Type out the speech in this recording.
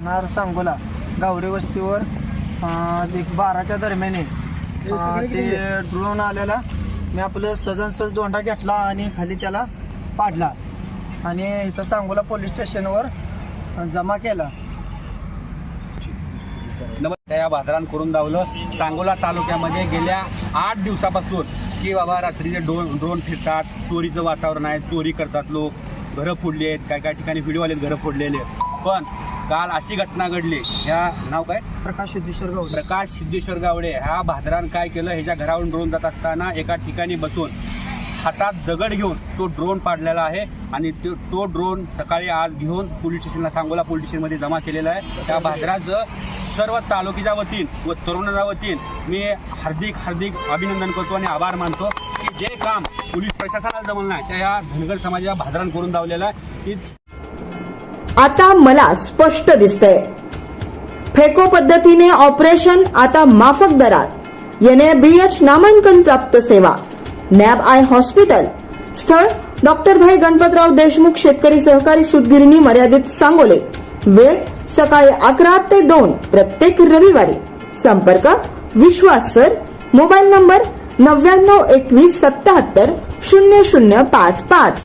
नार सांगोला गावडे वस्तीवर 12च्या दरम्यान ते ड्रोन आलेला. मी आपलं सहज दोंडा घेतला आणि खाली त्याला पाडला आणि इथं सांगोला पोलीस स्टेशनवर जमा केला. या भादरान करून दावलं. सांगोला तालुक्यामध्ये गेल्या 8 दिवसापासून की बाबा रात्रीचे ड्रोन फिरतात, चोरीचं वातावरण आहे, चोरी करतात लोक, घरं फोडली आहेत, काय ठिकाणी व्हिडिओ आलेत घरं फोडलेले आहेत. पण काल अशी घटना घडली. ह्या नाव काय? प्रकाश सिद्धेश्वर गावडे. ह्या भादरान काय केलं, ह्याच्या घरावरून ड्रोन जात असताना एका ठिकाणी बसून हातात दगड घेऊन तो ड्रोन पाडलेला आहे आणि तो ड्रोन सकाळी आज घेऊन पोलीस स्टेशनला, सांगोला पोलीस स्टेशनमध्ये जमा केलेला आहे. त्या भादराचं सर्व तालुक्याच्या वतीन व तरुणाच्या वतीन मी हार्दिक अभिनंदन करतो आणि आभार मानतो की जे काम पोलीस प्रशासनाला जमलं नाही त्या या धनगर समाजाच्या भादरान करून दावलेलं आहे. आता मला स्पष्ट दिसतंय, फेको पद्धतीने ऑपरेशन आता माफक दरात. NABH नामांकन प्राप्त सेवा, नॅब आय हॉस्पिटल. स्थळ डॉक्टर भाई गणपतराव देशमुख शेतकरी सहकारी सूतगिरणी मर्यादित, सांगोले. वेळ सकाळी 11 ते 2 प्रत्येक रविवारी. संपर्क विश्वास सर. Mobile number 9921770055.